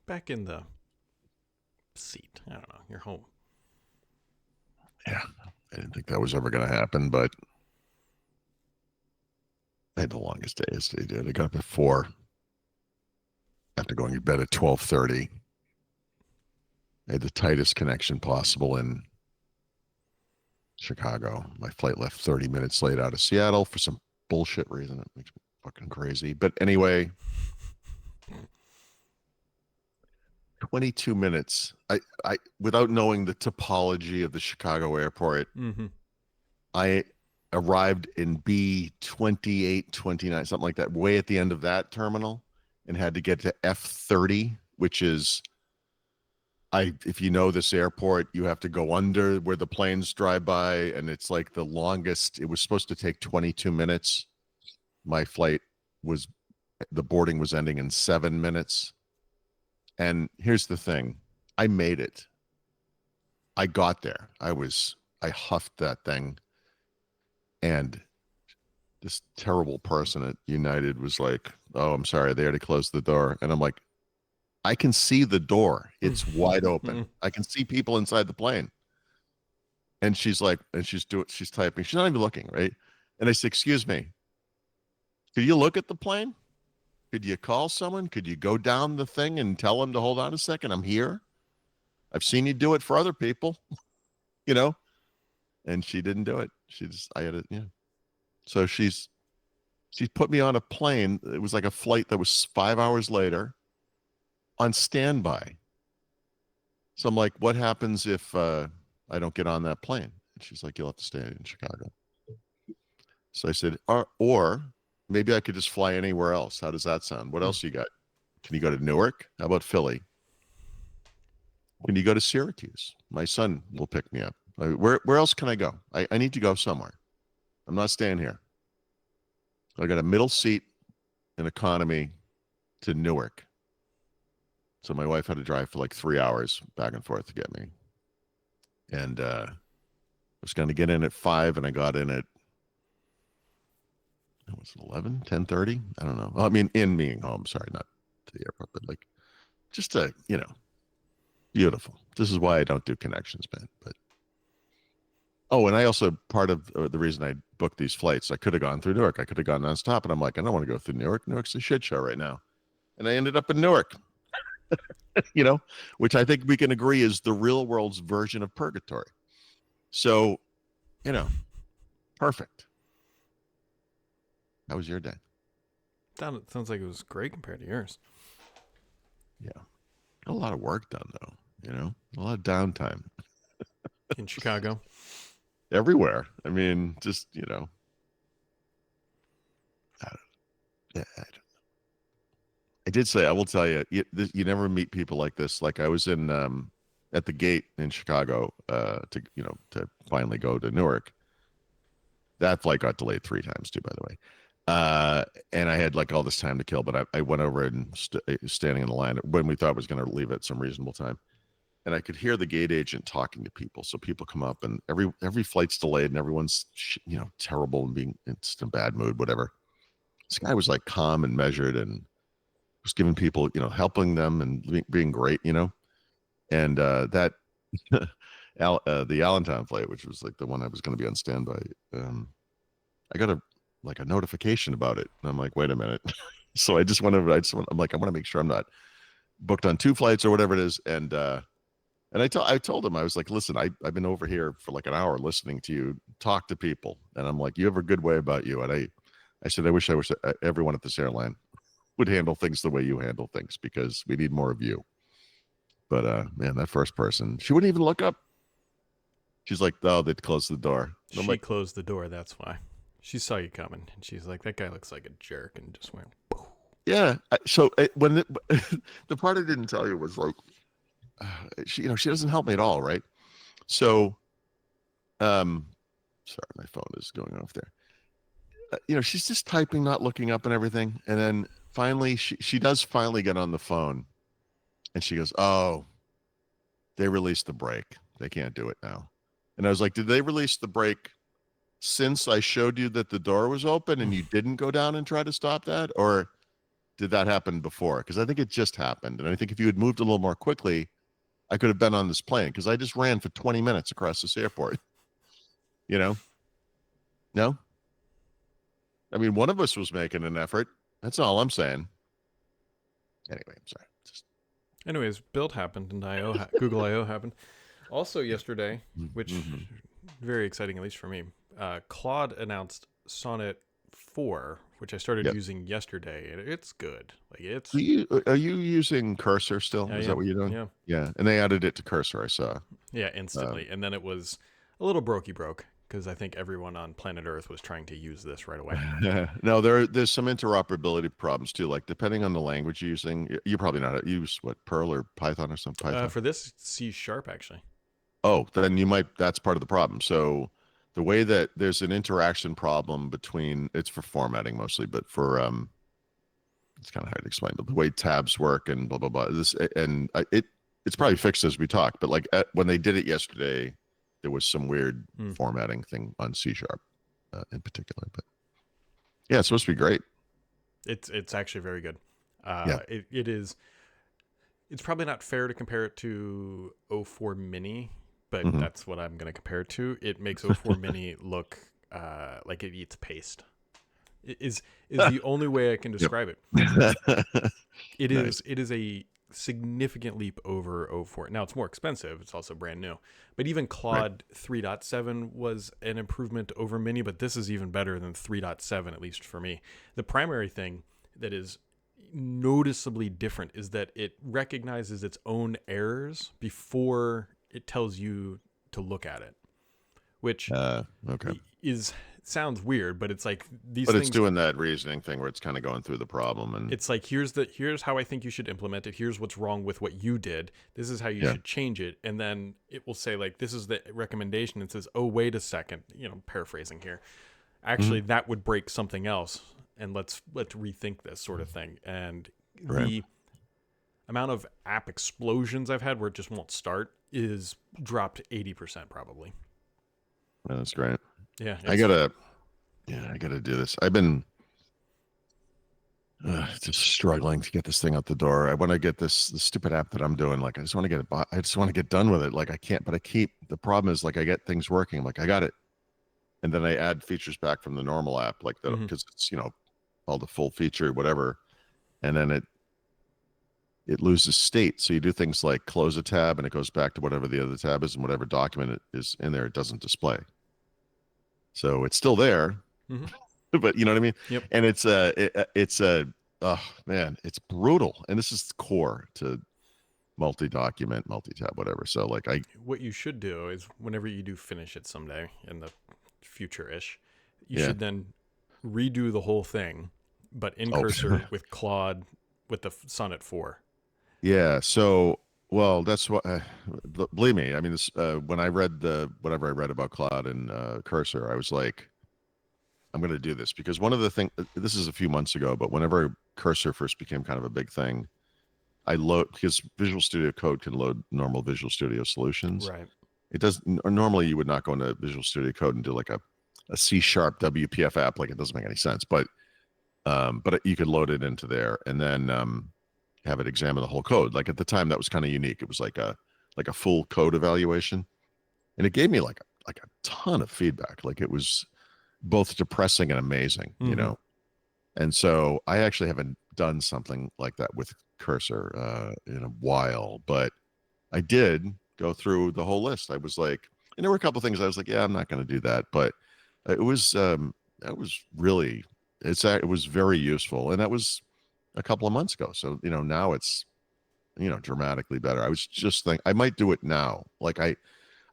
back in the seat. I don't know. You're home. Yeah, I didn't think that was ever going to happen, but I had the longest day yesterday, dude. I got up at 4 after going to bed at 12:30. I had the tightest connection possible in Chicago. My flight left 30 minutes late out of Seattle for some bullshit reason. It makes me fucking crazy. But anyway, 22 minutes. I without knowing the topology of the Chicago airport, Mm-hmm. I arrived in B 28, 29, something like that, way at the end of that terminal, and had to get to F30, which is if you know this airport, you have to go under where the planes drive by, and it's like the longest. It was supposed to take 22 minutes. My flight was, the boarding was ending in 7 minutes. And here's the thing, I made it. I got there. I huffed that thing. And this terrible person at United was like, "Oh, I'm sorry, they already closed the door." And I'm like, I can see the door. It's wide open. I can see people inside the plane. And she's like, and she's typing. She's not even looking, right? And I said, "Excuse me, could you look at the plane? Could you call someone? Could you go down the thing and tell them to hold on a second? I'm here. I've seen you do it for other people, you know?" And she didn't do it. I had it, yeah. So she's put me on a plane. It was like a flight that was 5 hours later on standby. So I'm like, what happens if I don't get on that plane? And she's like, you'll have to stay in Chicago. So I said, or maybe I could just fly anywhere else. How does that sound? What else you got? Can you go to Newark? How about Philly? Can you go to Syracuse? My son will pick me up. Where else can I go? I need to go somewhere. I'm not staying here. I got a middle seat in economy to Newark. So my wife had to drive for like 3 hours back and forth to get me. And I was going to get in at 5, and I got in at, it was 11, 10:30. I don't know. I mean, in being home, sorry, not to the airport, but like just beautiful. This is why I don't do connections, man. But oh, and I also, part of the reason I booked these flights, I could have gone through Newark. I could have gone nonstop, and I'm like, I don't want to go through Newark. Newark's a shit show right now. And I ended up in Newark, which I think we can agree is the real world's version of purgatory. So, perfect. How was your day? Sounds like it was great compared to yours. Yeah. A lot of work done, though, a lot of downtime. In Chicago? Everywhere. I mean, just, I don't know. I did say, I will tell you, you never meet people like this. Like I was in at the gate in Chicago to finally go to Newark. That flight got delayed 3 times too, by the way. And I had like all this time to kill, but I went over and standing in the line when we thought was going to leave at some reasonable time. And I could hear the gate agent talking to people. So people come up, and every flight's delayed, and everyone's terrible and being in a bad mood, whatever. This guy was like calm and measured, and was giving people, helping them and being great, And that the Allentown flight, which was like the one I was going to be on standby, I got a notification about it, and I'm like, wait a minute. So I'm like, I want to make sure I'm not booked on 2 flights or whatever it is, and I told him, I was like, listen, I've been over here for like an hour listening to you talk to people, and I'm like, you have a good way about you, and I said, I wish everyone at this airline would handle things the way you handle things, because we need more of you. But man, that first person, she wouldn't even look up. She's like, oh, they'd close the door. She closed the door, that's why. She saw you coming, and she's like, that guy looks like a jerk, and just went, poof. Yeah. So when the part I didn't tell you was like, she doesn't help me at all, right? So, sorry, my phone is going off there. She's just typing, not looking up and everything. And then finally, she does finally get on the phone, and she goes, oh, they released the brake. They can't do it now. And I was like, did they release the brake since I showed you that the door was open and you didn't go down and try to stop that? Or did that happen before? Because I think it just happened. And I think if you had moved a little more quickly, I could have been on this plane because I just ran for 20 minutes across this airport. You know? No? I mean, one of us was making an effort. That's all I'm saying. Anyway, I'm sorry. Just... Anyways, build happened and Google I/O happened. Also yesterday, which Mhm. very exciting at least for me. Claude announced Sonnet 4, which I started Yep. using yesterday, and it's good. Like it's. Are you using Cursor still? I Is that am. what you're doing? Yeah. Yeah. And they added it to Cursor, I saw. Yeah, instantly. And then it was a little broke because I think everyone on planet Earth was trying to use this right away. No, there's some interoperability problems too. Like depending on the language you're using, you probably not use what, Perl or Python or some Python. For this, C# actually. Oh, then you might. That's part of the problem. So the way that there's an interaction problem between, it's for formatting mostly, but for it's kind of hard to explain. But the way tabs work and blah blah blah. It's probably fixed as we talk. But like when they did it yesterday, there was some weird formatting thing on C# in particular. But yeah, it's supposed to be great. It's actually very good. Yeah. It is. It's probably not fair to compare it to O4 Mini, but that's what I'm going to compare it to. It makes O4 Mini look like it eats paste. It is the only way I can describe it. It Nice. is a significant leap over O4. Now it's more expensive. It's also brand new. But even Claude 3.7 was an improvement over Mini, but this is even better than 3.7, at least for me. The primary thing that is noticeably different is that it recognizes its own errors before it tells you to look at it, which Okay. sounds weird, but it's like these But things. it's doing that reasoning thing where it's kind of going through the problem, and It's like here's how I think you should implement it. Here's what's wrong with what you did. This is how you should change it, and then it will say like this is the recommendation. It says, oh wait a second, paraphrasing here. Actually, that would break something else, and let's rethink this sort of thing. And the amount of app explosions I've had where it just won't start is dropped 80% probably. Yeah, that's great. Yeah, I gotta do this. I've been just struggling to get this thing out the door. I want to get this stupid app that I'm doing. Like, I just want to get it. I just want to get done with it. Like, I can't. But the problem is, like, I get things working. I'm like, I got it, and then I add features back from the normal app, like that, because it's all the full feature, whatever, and then it loses state. So you do things like close a tab, and it goes back to whatever the other tab is, and whatever document it is in there, it doesn't display. So it's still there, but you know what I mean? Yep. And it's oh man, it's brutal. And this is core to multi-document, multi-tab, whatever. So like what you should do is whenever you do finish it someday in the future-ish, you should then redo the whole thing, but in Cursor with Claude with the Sonnet 4. Yeah. So, well, that's what, believe me, I mean, this, when I read whatever I read about Claude and Cursor, I was like, I'm going to do this because one of the things, this is a few months ago, but whenever Cursor first became kind of a big thing, because Visual Studio Code can load normal Visual Studio solutions. Right. It does, normally you would not go into Visual Studio Code and do like a C# WPF app. Like, it doesn't make any sense, but you could load it into there and then have it examine the whole code. Like at the time, that was kind of unique. It was like a full code evaluation, and it gave me like a ton of feedback. Like it was both depressing and amazing, And so I actually haven't done something like that with Cursor in a while, but I did go through the whole list. I was like, and there were a couple of things I was like, yeah, I'm not going to do that, but it was really, it was very useful, and that was a couple of months ago. So now it's dramatically better. I was just thinking I might do it now. Like I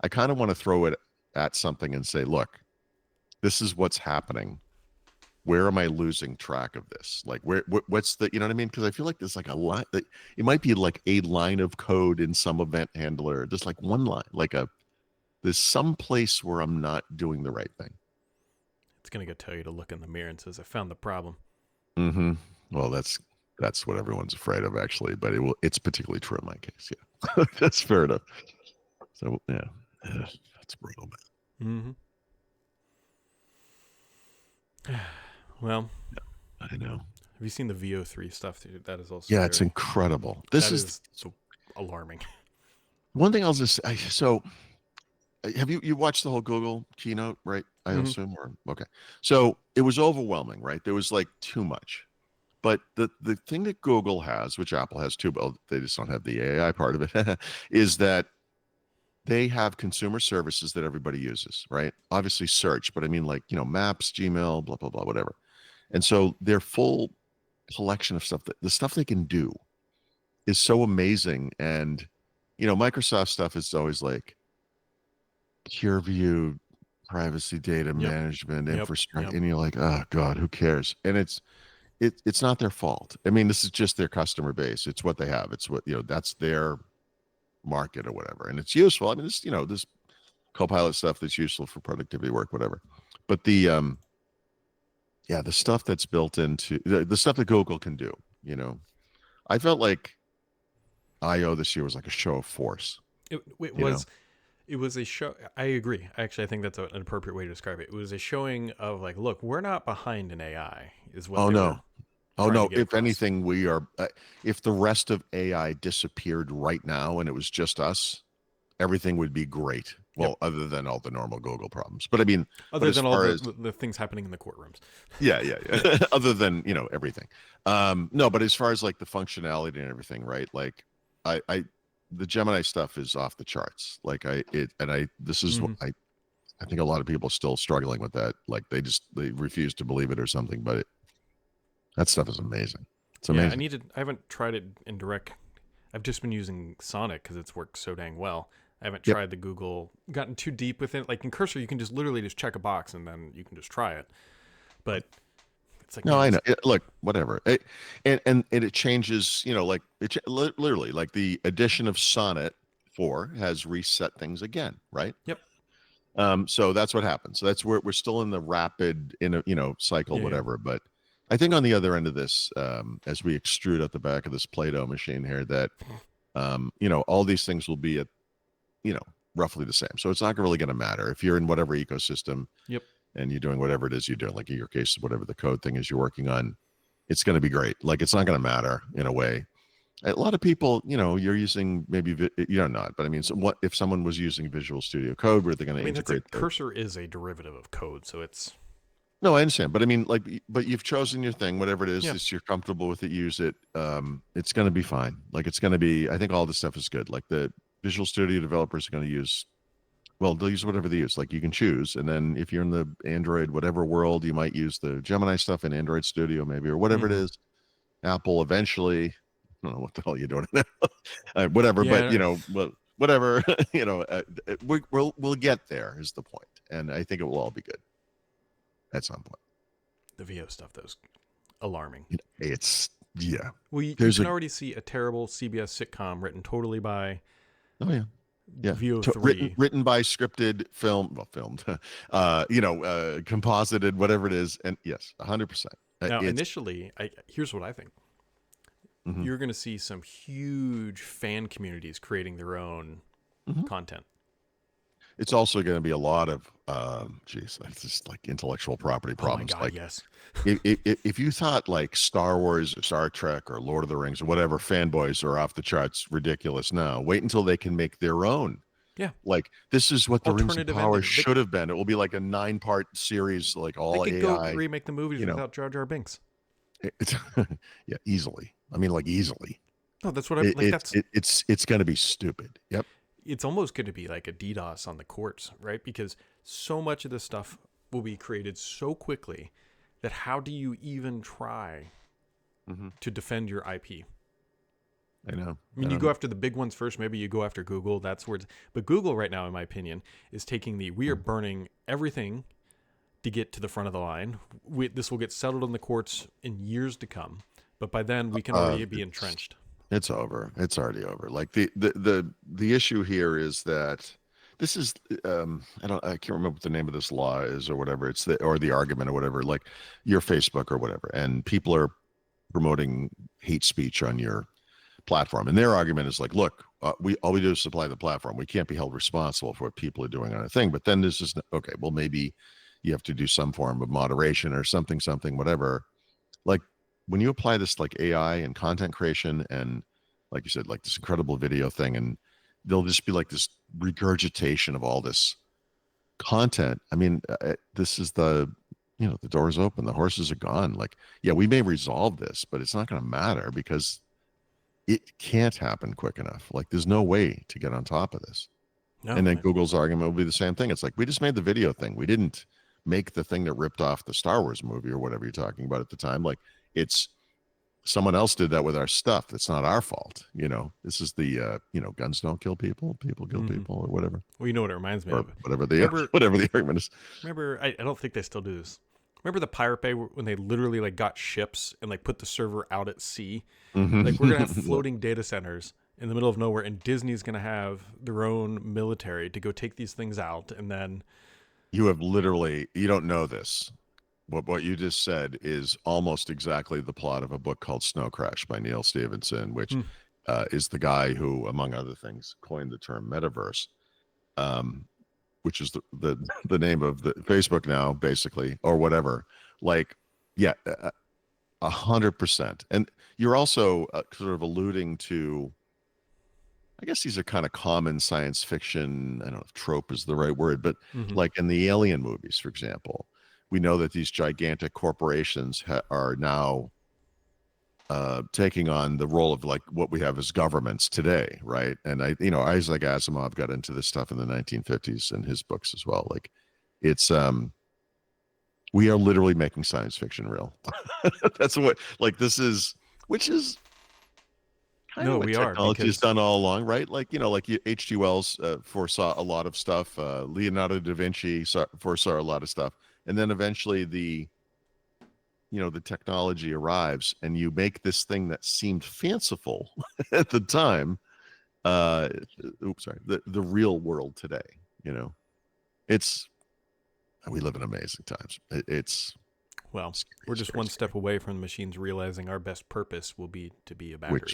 kind of want to throw it at something and say, look, this is what's happening. Where am I losing track of this? Like what's the, you know what I mean? Because I feel like there's like a lot that it might be like a line of code in some event handler, just like one line, there's some place where I'm not doing the right thing. It's gonna go tell you to look in the mirror and says, I found the problem. Well, that's what everyone's afraid of, actually, but it's particularly true in my case. Yeah. That's fair enough. So yeah, that's brutal, man. Well, I know. Have you seen the VO3 stuff? Dude? That is also Yeah, it's very. incredible. This That is is so alarming. one thing I'll just so have you watched the whole Google keynote, right? I Hmm. assume, or okay. So it was overwhelming, right? There was like too much. But the thing that Google has, which Apple has too, but they just don't have the AI part of it, is that they have consumer services that everybody uses, right? Obviously search, but I mean like, Maps, Gmail, blah, blah, blah, whatever. And so their full collection of stuff, that the stuff they can do is so amazing. And, Microsoft stuff is always like peer view, privacy data Yep. management, Yep. infrastructure. Yep. And you're like, oh God, who cares? And it's not their fault. I mean, this is just their customer base. It's what they have. It's what, that's their market or whatever. And it's useful. I mean, this Copilot stuff that's useful for productivity work, whatever. But the stuff that's built into the stuff that Google can do, I felt like IO this year was like a show of force, It you know? was. It was a show. I agree. Actually, I think that's an appropriate way to describe it. It was a showing of like, look, we're not behind in AI. Is what Oh they were no. Oh trying to no. get If across. anything, we are, if the rest of AI disappeared right now and it was just us, everything would be great. Yep. Well, other than all the normal Google problems. But I mean, but Other as than all far as the things happening in the courtrooms. yeah, yeah, yeah. Other than, everything. No, but as far as like the functionality and everything, right? Like I the Gemini stuff is off the charts. Like this is what Hmm. I think a lot of people are still struggling with that. Like they refuse to believe it or something, but that stuff is amazing. It's Yeah, amazing. I haven't tried it in direct. I've just been using Sonic because it's worked so dang well. I haven't Yep. tried the Google, gotten too deep with it. Like in Cursor, you can just literally just check a box and then you can just try it. But it's like, No, man, I it's know. Look, whatever. And it changes, like literally like the addition of Sonnet 4 has reset things again, right? yep, So that's what happens. So that's where we're still in the rapid cycle, yeah, yeah. whatever. But I think on the other end of this, as we extrude at the back of this Play-Doh machine here, that all these things will be at you know roughly the same. So it's not really going to matter if you're in whatever ecosystem Yep. and you're doing whatever it is you're doing. Like in your case, whatever the code thing is you're working on, it's going to be great. Like it's not going to matter in a way. A lot of people, you're using maybe you're not, but I mean, so what if someone was using Visual Studio Code? Were they going I to mean, that's a integrate the Cursor is a derivative of code, so it's No, I understand, but I mean, like, but you've chosen your thing, whatever it is, yeah, that you're comfortable with it, use it. It's going to be fine. Like, it's going to be. I think all this stuff is good. Like the Visual Studio developers are going to use. Well, they'll use whatever they use. Like you can choose, and then if you're in the Android whatever world, you might use the Gemini stuff in Android Studio, maybe, or whatever it hmm, is. Apple eventually. I don't know what the hell you're doing now. Whatever, but yeah. whatever. We'll get there. Is the point, and I think it will all be good at some point. The VO stuff that was alarming. It's yeah. Well, you There's can a already see a terrible CBS sitcom written totally by oh yeah. Yeah. Written VO3. written by scripted filmed composited whatever it is, and yes, 100%. Now, It's initially, here's what I think. mhm, You're going to see some huge fan communities creating their own mhm. content. It's also going to be a lot of geez, it's just like intellectual property Oh my problems. God, Like yes. if you thought like Star Wars or Star Trek or Lord of the Rings or whatever fanboys are off the charts ridiculous now, wait until they can make their own. Yeah. Like this is what the Rings of Alternative Power ending. should have been. It will be like a 9-part series, like They all could go AI. remake the movies You know, without Jar Jar Binks. it's yeah, easily. I mean, like easily. No, that's what I like. That's It's going to be stupid. Yep. it's almost going to be like a DDoS on the courts, right? Because so much of this stuff will be created so quickly that how do you even try Hmm. to defend your IP? I know. I mean, you go after the big ones first. Maybe you go after Google. That's where it's. But Google, right now, in my opinion, is taking we are burning everything to get to the front of the line. This will get settled in the courts in years to come. But by then, we can already be entrenched. It's over. It's already over. Like the issue here is that this is I can't remember what the name of this law is or whatever. It's the argument or whatever. Like your Facebook or whatever, and people are promoting hate speech on your platform, and their argument is like, look, we all we do is supply the platform. We can't be held responsible for what people are doing on a thing. But then there's just okay. Well, maybe you have to do some form of moderation or something, whatever. Like when you apply this like AI and content creation and like you said, like this incredible video thing, and there'll just be like this regurgitation of all this content. I mean, this is the door's open, the horses are gone. Like, yeah, we may resolve this, but it's not going to matter because it can't happen quick enough. Like, there's no way to get on top of this. No, And then Google's argument will be the same thing. It's like, we just made the video thing. We didn't make the thing that ripped off the Star Wars movie or whatever you're talking about at the time. Like, it's someone else did that with our stuff. It's not our fault. This is the, guns don't kill people, people kill people, or whatever. Well, you know what it reminds me Or of? whatever the argument is. Remember, I don't think they still do this. Remember the Pirate Bay when they literally like got ships and like put the server out at sea? Like, we're gonna have floating data centers in the middle of nowhere, and Disney's gonna have their own military to go take these things out, and then You don't know this. What you just said is almost exactly the plot of a book called Snow Crash by Neil Stephenson, which is the guy who, among other things, coined the term metaverse, which is the name of the Facebook now, basically, or whatever. Like, yeah, 100%. And you're also sort of alluding to, I guess these are kind of common science fiction. I don't know if trope is the right word, but like in the Alien movies, for example, we know that these gigantic corporations are now taking on the role of like what we have as governments today, right? And Isaac Asimov got into this stuff in the 1950s in his books as well. Like, it's we are literally making science fiction real. That's what this is, which is kind of what technology has done all along, right? Like, H.G. Wells foresaw a lot of stuff. Leonardo da Vinci foresaw a lot of stuff. And then eventually the technology arrives and you make this thing that seemed fanciful at the time. The real world today, we live in amazing times. We're just one step away from the machines realizing our best purpose will be to be a battery.